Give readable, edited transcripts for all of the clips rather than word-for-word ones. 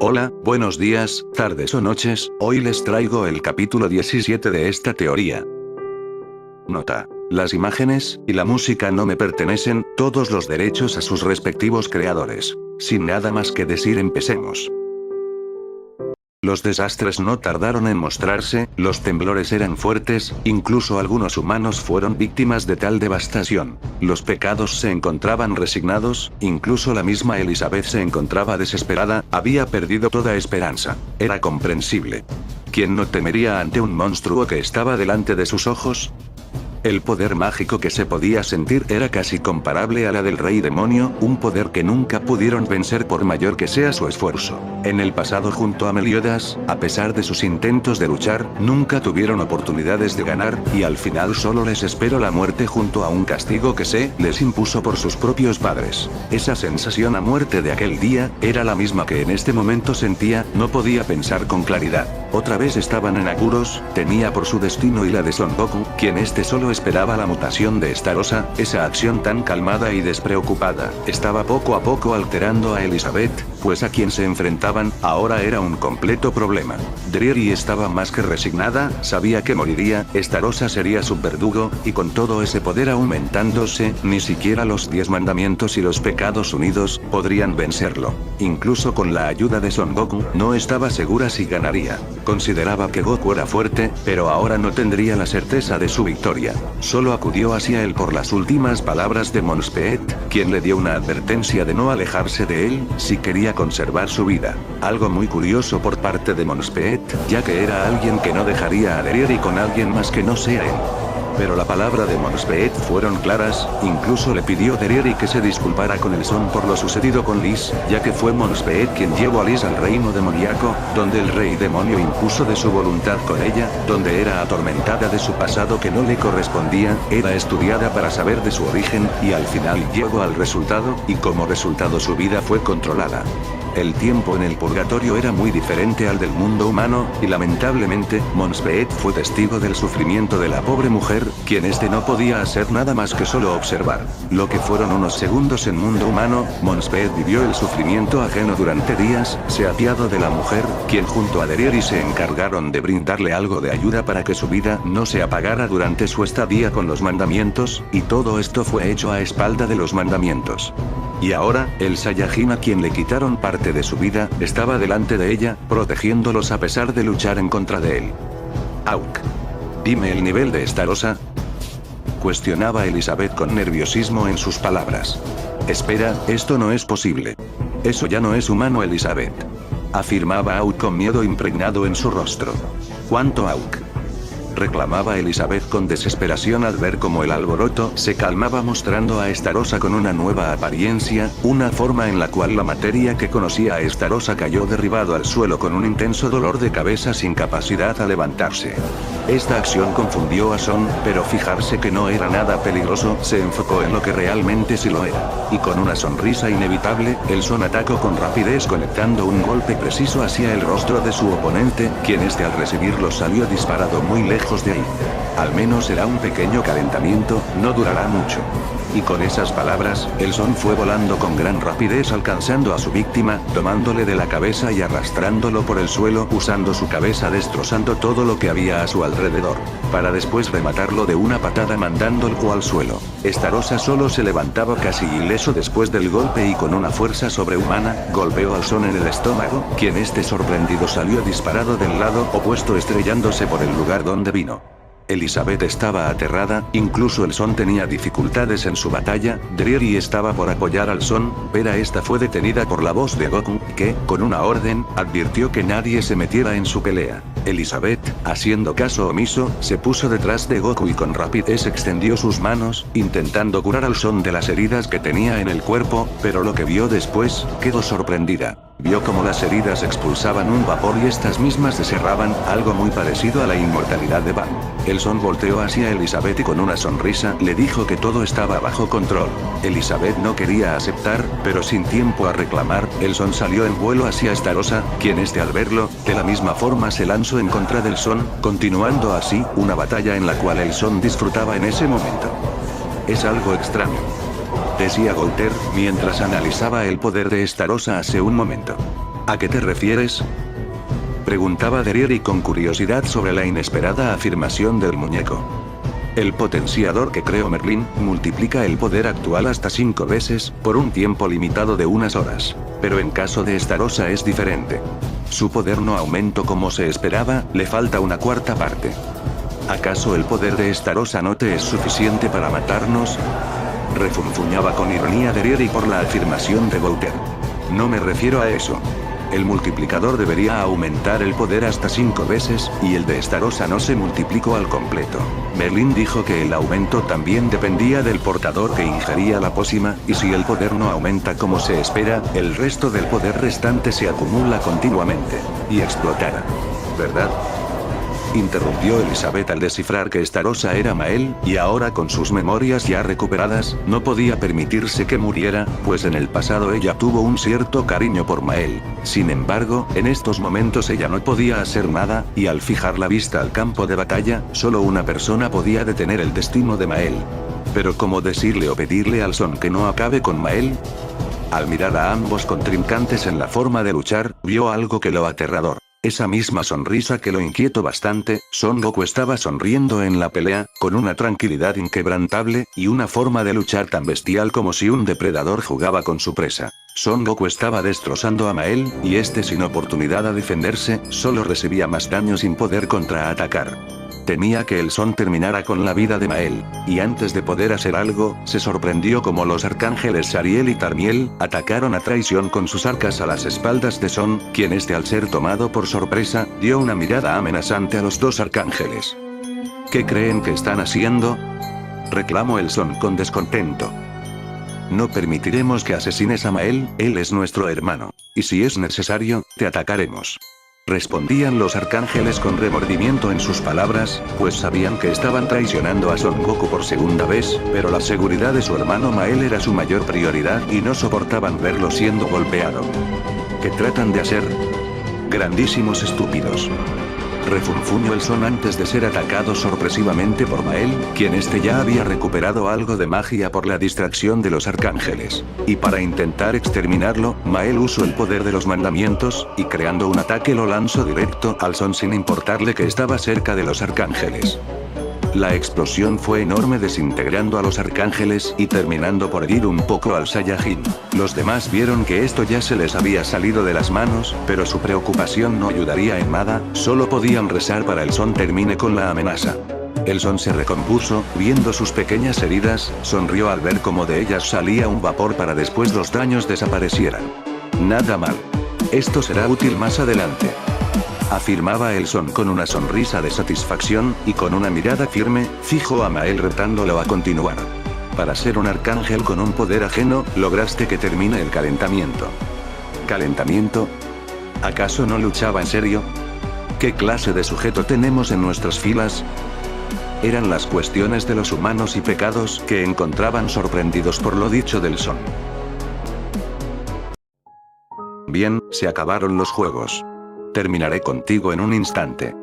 Hola, buenos días, tardes o noches, hoy les traigo el capítulo 17 de esta teoría. Nota. Las imágenes y la música no me pertenecen, todos los derechos a sus respectivos creadores. Sin nada más que decir, empecemos. Los desastres no tardaron en mostrarse, los temblores eran fuertes, incluso algunos humanos fueron víctimas de tal devastación. Los pecados se encontraban resignados, incluso la misma Elizabeth se encontraba desesperada, había perdido toda esperanza. Era comprensible. ¿Quién no temería ante un monstruo que estaba delante de sus ojos? El poder mágico que se podía sentir era casi comparable a la del rey demonio, un poder que nunca pudieron vencer por mayor que sea su esfuerzo. En el pasado junto a Meliodas, a pesar de sus intentos de luchar, nunca tuvieron oportunidades de ganar, y al final solo les esperó la muerte junto a un castigo que se les impuso por sus propios padres. Esa sensación a muerte de aquel día, era la misma que en este momento sentía, no podía pensar con claridad. Otra vez estaban en apuros, temía por su destino y la de Son Goku, quien solo esperaba la mutación de Estarossa, esa acción tan calmada y despreocupada, estaba poco a poco alterando a Elizabeth, pues a quien se enfrentaban, ahora era un completo problema. Driery estaba más que resignada, sabía que moriría, Estarossa sería su verdugo, y con todo ese poder aumentándose, ni siquiera los 10 mandamientos y los pecados unidos, podrían vencerlo. Incluso con la ayuda de Son Goku, no estaba segura si ganaría. Consideraba que Goku era fuerte, pero ahora no tendría la certeza de su victoria. Solo acudió hacia él por las últimas palabras de Mons Peet, quien le dio una advertencia de no alejarse de él, si quería conservar su vida. Algo muy curioso por parte de Mons Peet, ya que era alguien que no dejaría a Driery con alguien más que no sea él. Pero la palabra de Mons Peet fueron claras, incluso le pidió a Driery que se disculpara con el Son por lo sucedido con Liz, ya que fue Mons Peet quien llevó a Liz al reino demoníaco, donde el rey demonio impuso de su voluntad con ella, donde era atormentada de su pasado que no le correspondía, era estudiada para saber de su origen, y al final llegó al resultado, y como resultado su vida fue controlada. El tiempo en el purgatorio era muy diferente al del mundo humano, y lamentablemente, Mons Peet fue testigo del sufrimiento de la pobre mujer, quien no podía hacer nada más que solo observar. Lo que fueron unos segundos en mundo humano, Mons Peet vivió el sufrimiento ajeno durante días, se apiadó de la mujer, quien junto a Driery se encargaron de brindarle algo de ayuda para que su vida no se apagara durante su estadía con los mandamientos, y todo esto fue hecho a espalda de los mandamientos. Y ahora, el Saiyajin a quien le quitaron parte de su vida, estaba delante de ella, protegiéndolos a pesar de luchar en contra de él. Auk. Dime el nivel de Estarossa. Cuestionaba Elizabeth con nerviosismo en sus palabras. Espera, esto no es posible. Eso ya no es humano, Elizabeth. Afirmaba Auk con miedo impregnado en su rostro. ¿Cuánto, Auk? Reclamaba Elizabeth con desesperación al ver cómo el alboroto se calmaba, mostrando a Estarossa con una nueva apariencia, una forma en la cual la materia que conocía a Estarossa cayó derribado al suelo con un intenso dolor de cabeza sin capacidad a levantarse. Esta acción confundió a Son, pero fijarse que no era nada peligroso, se enfocó en lo que realmente sí lo era. Y con una sonrisa inevitable, el Son atacó con rapidez conectando un golpe preciso hacia el rostro de su oponente, quien al recibirlo salió disparado muy lejos de ahí. Al menos será un pequeño calentamiento, no durará mucho. Y con esas palabras, el Son fue volando con gran rapidez alcanzando a su víctima, tomándole de la cabeza y arrastrándolo por el suelo, usando su cabeza destrozando todo lo que había a su alrededor, para después rematarlo de una patada mandándolo al suelo. Estarossa solo se levantaba casi ileso después del golpe y con una fuerza sobrehumana, golpeó al Son en el estómago, quien sorprendido salió disparado del lado opuesto estrellándose por el lugar donde vino. Elizabeth estaba aterrada, incluso el Son tenía dificultades en su batalla, Driery estaba por apoyar al Son, pero esta fue detenida por la voz de Goku, que, con una orden, advirtió que nadie se metiera en su pelea. Elizabeth, haciendo caso omiso, se puso detrás de Goku y con rapidez extendió sus manos, intentando curar al Son de las heridas que tenía en el cuerpo, pero lo que vio después, quedó sorprendida. Vio como las heridas expulsaban un vapor y estas mismas se cerraban, algo muy parecido a la inmortalidad de Van. El Son volteó hacia Elizabeth y con una sonrisa le dijo que todo estaba bajo control. Elizabeth no quería aceptar, pero sin tiempo a reclamar, el Son salió en vuelo hacia Estarossa, quien al verlo, de la misma forma se lanzó en contra del Son, continuando así, una batalla en la cual el Son disfrutaba en ese momento. Es algo extraño, decía Golter, mientras analizaba el poder de Estarossa hace un momento. ¿A qué te refieres?, preguntaba Derieri con curiosidad sobre la inesperada afirmación del muñeco. El potenciador que creó Merlin multiplica el poder actual hasta 5 veces, por un tiempo limitado de unas horas. Pero en caso de Estarossa es diferente. Su poder no aumentó como se esperaba, le falta una cuarta parte. ¿Acaso el poder de Estarossa no te es suficiente para matarnos?, refunfuñaba con ironía Derieri por la afirmación de Bouter. No me refiero a eso. El multiplicador debería aumentar el poder hasta 5 veces, y el de Estarossa no se multiplicó al completo. Merlin dijo que el aumento también dependía del portador que ingería la pócima, y si el poder no aumenta como se espera, el resto del poder restante se acumula continuamente. Y explotará. ¿Verdad?, interrumpió Elizabeth al descifrar que Estarossa era Mael, y ahora con sus memorias ya recuperadas, no podía permitirse que muriera, pues en el pasado ella tuvo un cierto cariño por Mael. Sin embargo, en estos momentos ella no podía hacer nada, y al fijar la vista al campo de batalla, solo una persona podía detener el destino de Mael. Pero ¿cómo decirle o pedirle al Son que no acabe con Mael? Al mirar a ambos contrincantes en la forma de luchar, vio algo que lo aterrador. Esa misma sonrisa que lo inquietó bastante. Son Goku estaba sonriendo en la pelea, con una tranquilidad inquebrantable, y una forma de luchar tan bestial como si un depredador jugaba con su presa. Son Goku estaba destrozando a Mael, y este sin oportunidad a defenderse, solo recibía más daño sin poder contraatacar. Temía que el Son terminara con la vida de Mael, y antes de poder hacer algo, se sorprendió como los arcángeles Sariel y Tarmiel atacaron a traición con sus arcas a las espaldas de Son, quien al ser tomado por sorpresa, dio una mirada amenazante a los dos arcángeles. ¿Qué creen que están haciendo?, reclamó el Son con descontento. No permitiremos que asesines a Mael, él es nuestro hermano. Y si es necesario, te atacaremos. Respondían los arcángeles con remordimiento en sus palabras, pues sabían que estaban traicionando a Son Goku por segunda vez, pero la seguridad de su hermano Mael era su mayor prioridad y no soportaban verlo siendo golpeado. ¿Qué tratan de hacer? Grandísimos estúpidos. Refunfuñó el Son antes de ser atacado sorpresivamente por Mael, quien ya había recuperado algo de magia por la distracción de los arcángeles. Y para intentar exterminarlo, Mael usó el poder de los mandamientos, y creando un ataque lo lanzó directo al Son sin importarle que estaba cerca de los arcángeles. La explosión fue enorme, desintegrando a los arcángeles y terminando por herir un poco al Saiyajin. Los demás vieron que esto ya se les había salido de las manos, pero su preocupación no ayudaría en nada, solo podían rezar para el Son termine con la amenaza. El Son se recompuso, viendo sus pequeñas heridas, sonrió al ver cómo de ellas salía un vapor para después los daños desaparecieran. Nada mal. Esto será útil más adelante, afirmaba el Son con una sonrisa de satisfacción, y con una mirada firme, fijó a Mael retándolo a continuar. Para ser un arcángel con un poder ajeno, lograste que termine el calentamiento. ¿Calentamiento? ¿Acaso no luchaba en serio? ¿Qué clase de sujeto tenemos en nuestras filas? Eran las cuestiones de los humanos y pecados que encontraban sorprendidos por lo dicho del Son. Bien, se acabaron los juegos. Terminaré contigo en un instante,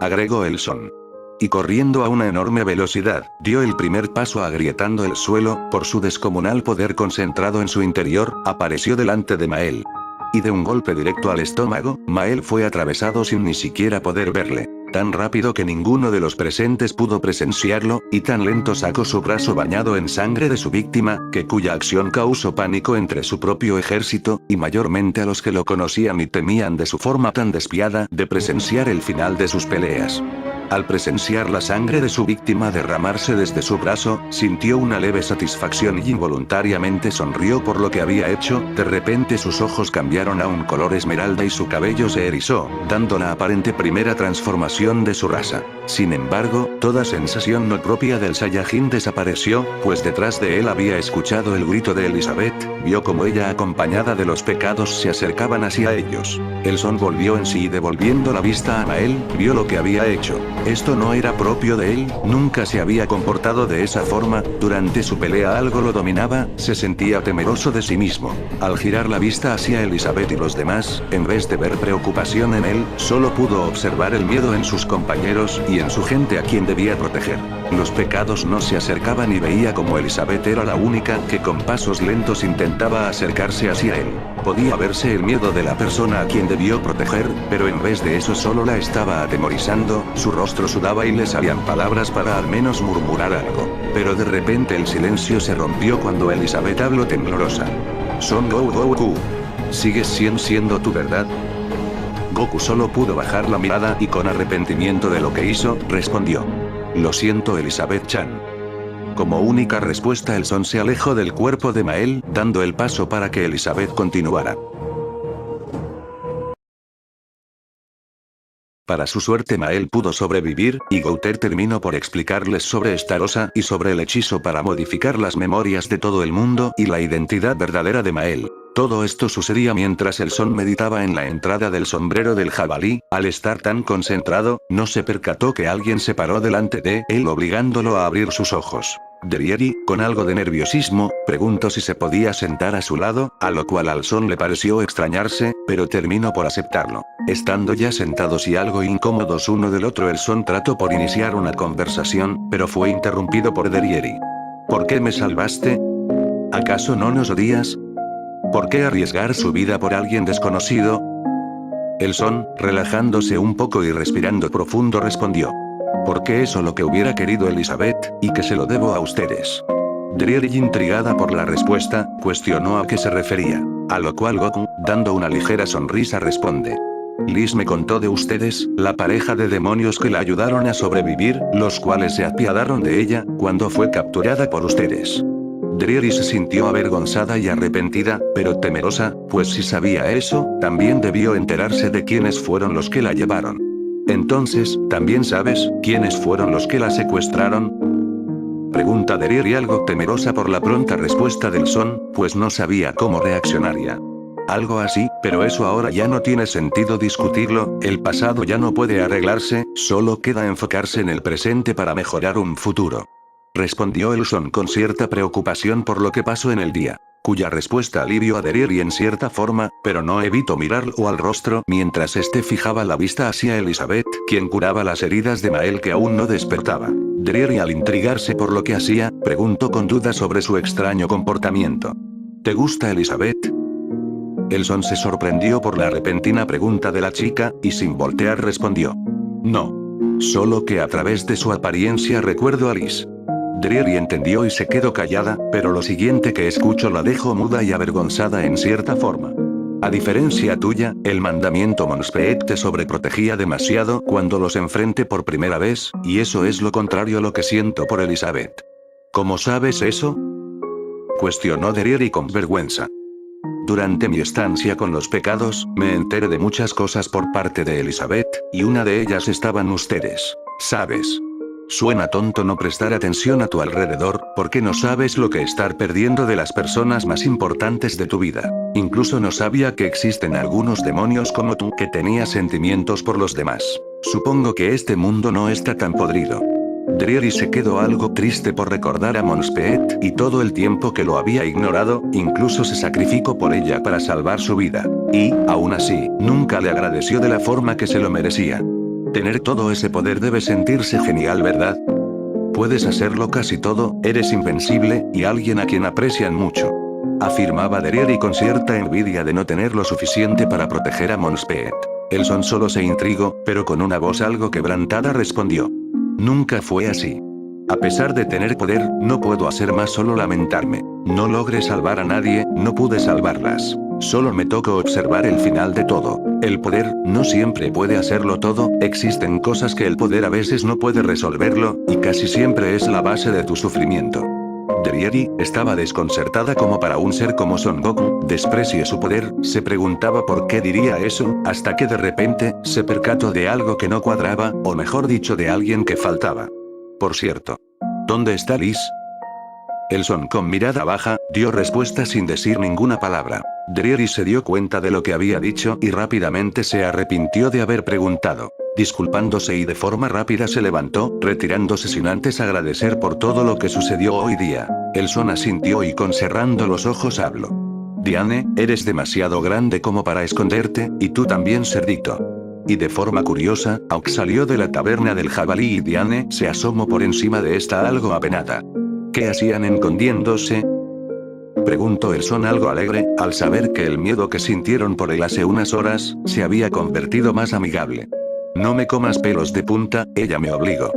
agregó el Son. Y corriendo a una enorme velocidad, dio el primer paso agrietando el suelo, por su descomunal poder concentrado en su interior, apareció delante de Mael. Y de un golpe directo al estómago, Mael fue atravesado sin ni siquiera poder verle. Tan rápido que ninguno de los presentes pudo presenciarlo, y tan lento sacó su brazo bañado en sangre de su víctima, que cuya acción causó pánico entre su propio ejército, y mayormente a los que lo conocían y temían de su forma tan despiadada de presenciar el final de sus peleas. Al presenciar la sangre de su víctima derramarse desde su brazo, sintió una leve satisfacción y involuntariamente sonrió por lo que había hecho. De repente sus ojos cambiaron a un color esmeralda y su cabello se erizó, dando la aparente primera transformación de su raza. Sin embargo, toda sensación no propia del Saiyajin desapareció, pues detrás de él había escuchado el grito de Elizabeth, vio como ella acompañada de los pecados se acercaban hacia ellos. El Son volvió en sí y devolviendo la vista a Mael, vio lo que había hecho. Esto no era propio de él, nunca se había comportado de esa forma, durante su pelea algo lo dominaba, se sentía temeroso de sí mismo. Al girar la vista hacia Elizabeth y los demás, en vez de ver preocupación en él, solo pudo observar el miedo en sus compañeros y en su gente a quien debía proteger. Los pecados no se acercaban y veía como Elizabeth era la única que con pasos lentos intentaba acercarse hacia él. podía verse el miedo de la persona a quien debió proteger, pero en vez de eso solo la estaba atemorizando, su rostro sudaba y le salían palabras para al menos murmurar algo. Pero de repente el silencio se rompió cuando Elizabeth habló temblorosa. Son Goku. ¿Sigues siendo tú, verdad? Goku solo pudo bajar la mirada y con arrepentimiento de lo que hizo, respondió. Lo siento, Elizabeth-chan. Como única respuesta, el Son se alejó del cuerpo de Mael, dando el paso para que Elizabeth continuara. Para su suerte, Mael pudo sobrevivir, y Gouter terminó por explicarles sobre Estarosa y sobre el hechizo para modificar las memorias de todo el mundo y la identidad verdadera de Mael. Todo esto sucedía mientras el Son meditaba en la entrada del sombrero del jabalí. Al estar tan concentrado, no se percató que alguien se paró delante de él obligándolo a abrir sus ojos. Drieri, con algo de nerviosismo, preguntó si se podía sentar a su lado, a lo cual al Son le pareció extrañarse, pero terminó por aceptarlo. Estando ya sentados y algo incómodos uno del otro, el Son trató por iniciar una conversación, pero fue interrumpido por Drieri. ¿Por qué me salvaste? ¿Acaso no nos odias? ¿Por qué arriesgar su vida por alguien desconocido? El Son, relajándose un poco y respirando profundo, respondió. Porque eso lo que hubiera querido Elizabeth, y que se lo debo a ustedes. Drieri, intrigada por la respuesta, cuestionó a qué se refería. A lo cual Goku, dando una ligera sonrisa, responde. Liz me contó de ustedes, la pareja de demonios que la ayudaron a sobrevivir, los cuales se apiadaron de ella, cuando fue capturada por ustedes. Drieri se sintió avergonzada y arrepentida, pero temerosa, pues si sabía eso, también debió enterarse de quiénes fueron los que la llevaron. Entonces, ¿también sabes quiénes fueron los que la secuestraron? Pregunta Drieri algo temerosa por la pronta respuesta del Son, pues no sabía cómo reaccionaría. Algo así, pero eso ahora ya no tiene sentido discutirlo, el pasado ya no puede arreglarse, solo queda enfocarse en el presente para mejorar un futuro. Respondió el Son con cierta preocupación por lo que pasó en el día. Cuya respuesta alivió a Drieri en cierta forma, pero no evitó mirarlo al rostro mientras este fijaba la vista hacia Elizabeth, quien curaba las heridas de Mael que aún no despertaba. Drieri, al intrigarse por lo que hacía, preguntó con duda sobre su extraño comportamiento. ¿Te gusta Elizabeth? El Son se sorprendió por la repentina pregunta de la chica, y sin voltear respondió. No. Solo que a través de su apariencia recuerdo a Liz. Drieri entendió y se quedó callada, pero lo siguiente que escuchó la dejó muda y avergonzada en cierta forma. A diferencia tuya, el mandamiento Monspeet te sobreprotegía demasiado cuando los enfrenté por primera vez, y eso es lo contrario a lo que siento por Elizabeth. ¿Cómo sabes eso? Cuestionó Drieri con vergüenza. Durante mi estancia con los pecados, me enteré de muchas cosas por parte de Elizabeth, y una de ellas estaban ustedes, ¿sabes? Suena tonto no prestar atención a tu alrededor, porque no sabes lo que estar perdiendo de las personas más importantes de tu vida. Incluso no sabía que existen algunos demonios como tú que tenía sentimientos por los demás. Supongo que este mundo no está tan podrido. Drieri se quedó algo triste por recordar a Monspeet y todo el tiempo que lo había ignorado, incluso se sacrificó por ella para salvar su vida. Y, aún así, nunca le agradeció de la forma que se lo merecía. Tener todo ese poder debe sentirse genial, ¿verdad? Puedes hacerlo casi todo, eres invencible, y alguien a quien aprecian mucho. Afirmaba Drieri con cierta envidia de no tener lo suficiente para proteger a Monspeet. El Son solo se intrigó, pero con una voz algo quebrantada respondió. Nunca fue así. A pesar de tener poder, no puedo hacer más solo lamentarme. No logré salvar a nadie, no pude salvarlas. Solo me tocó observar el final de todo. El poder, no siempre puede hacerlo todo, existen cosas que el poder a veces no puede resolverlo, y casi siempre es la base de tu sufrimiento. Drieri estaba desconcertada como para un ser como Son Goku desprecie su poder, se preguntaba por qué diría eso, hasta que de repente, se percató de algo que no cuadraba, o mejor dicho de alguien que faltaba. Por cierto. ¿Dónde está Liz? El Son con mirada baja, dio respuesta sin decir ninguna palabra. Drieri se dio cuenta de lo que había dicho y rápidamente se arrepintió de haber preguntado. Disculpándose y de forma rápida se levantó, retirándose sin antes agradecer por todo lo que sucedió hoy día. El Son asintió y con cerrando los ojos habló. Diane, eres demasiado grande como para esconderte, y tú también, cerdito. Y de forma curiosa, Auk salió de la taberna del jabalí y Diane se asomó por encima de esta algo apenada. ¿Qué hacían escondiéndose? Preguntó el Son algo alegre, al saber que el miedo que sintieron por él hace unas horas, se había convertido más amigable. No me comas pelos de punta, ella me obligó.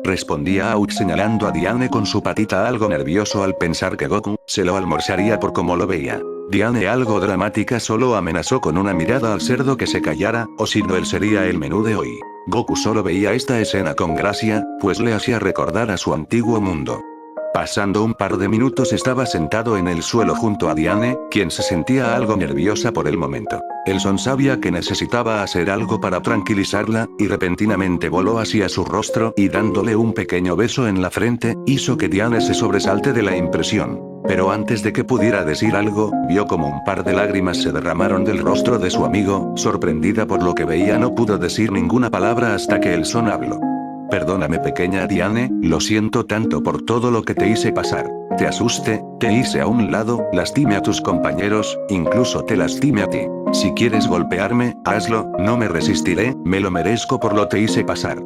Respondía Aok señalando a Diane con su patita algo nervioso al pensar que Goku se lo almorzaría por cómo lo veía. Diane algo dramática solo amenazó con una mirada al cerdo que se callara, o si no él sería el menú de hoy. Goku solo veía esta escena con gracia, pues le hacía recordar a su antiguo mundo. Pasando un par de minutos estaba sentado en el suelo junto a Diane, quien se sentía algo nerviosa por el momento. El Son sabía que necesitaba hacer algo para tranquilizarla, y repentinamente voló hacia su rostro y dándole un pequeño beso en la frente, hizo que Diane se sobresalte de la impresión. Pero antes de que pudiera decir algo, vio como un par de lágrimas se derramaron del rostro de su amigo, sorprendida por lo que veía no pudo decir ninguna palabra hasta que el Son habló. Perdóname pequeña Diane, lo siento tanto por todo lo que te hice pasar. Te asusté, te hice a un lado, lastimé a tus compañeros, incluso te lastimé a ti. Si quieres golpearme, hazlo, no me resistiré, me lo merezco por lo que hice pasar.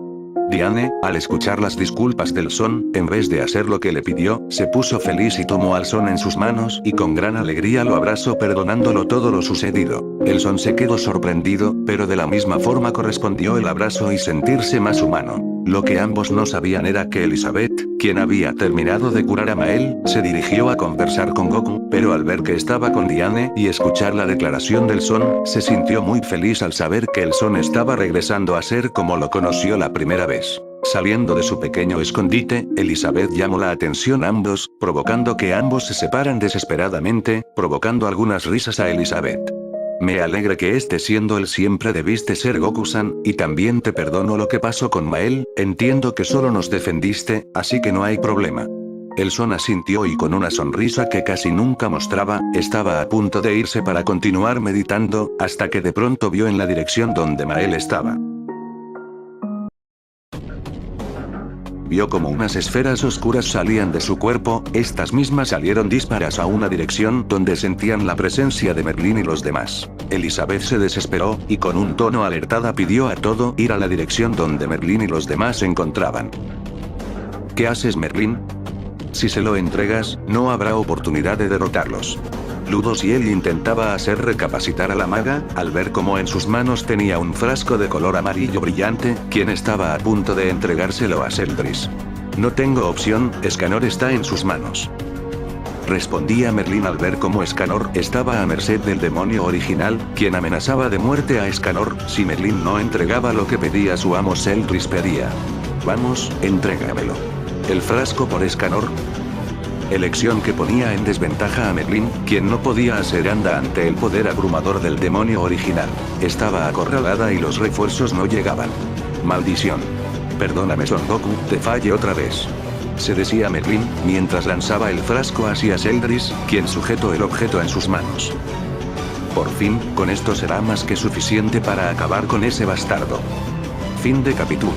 Diane, al escuchar las disculpas del Son, en vez de hacer lo que le pidió, se puso feliz y tomó al Son en sus manos y con gran alegría lo abrazó perdonándolo todo lo sucedido. El Son se quedó sorprendido, pero de la misma forma correspondió el abrazo y sentirse más humano. Lo que ambos no sabían era que Elizabeth, quien había terminado de curar a Mael, se dirigió a conversar con Goku, pero al ver que estaba con Diane y escuchar la declaración del Son, se sintió muy feliz al saber que el Son estaba regresando a ser como lo conoció la primera vez. Saliendo de su pequeño escondite, Elizabeth llamó la atención a ambos, provocando que ambos se separan desesperadamente, provocando algunas risas a Elizabeth. Me alegra que estés siendo él, siempre debiste ser Goku-san, y también te perdono lo que pasó con Mael, entiendo que solo nos defendiste, así que no hay problema. El Son asintió y con una sonrisa que casi nunca mostraba, estaba a punto de irse para continuar meditando, hasta que de pronto vio en la dirección donde Mael estaba. Vio como unas esferas oscuras salían de su cuerpo, estas mismas salieron disparas a una dirección donde sentían la presencia de Merlín y los demás. Elizabeth se desesperó, y con un tono alertada pidió a todo ir a la dirección donde Merlín y los demás se encontraban. ¿Qué haces, Merlín? Si se lo entregas, no habrá oportunidad de derrotarlos. Ludos y él intentaba hacer recapacitar a la maga, al ver cómo en sus manos tenía un frasco de color amarillo brillante, quien estaba a punto de entregárselo a Celdris. No tengo opción, Escanor está en sus manos. Respondía Merlín al ver cómo Escanor estaba a merced del demonio original, quien amenazaba de muerte a Escanor, si Merlín no entregaba lo que pedía su amo. Celdris pedía: vamos, entrégamelo. El frasco por Escanor. Elección que ponía en desventaja a Merlín, quien no podía hacer nada ante el poder abrumador del demonio original. Estaba acorralada y los refuerzos no llegaban. Maldición. Perdóname Son Goku, te fallé otra vez. Se decía Merlín, mientras lanzaba el frasco hacia Celdris, quien sujetó el objeto en sus manos. Por fin, con esto será más que suficiente para acabar con ese bastardo. Fin de capítulo.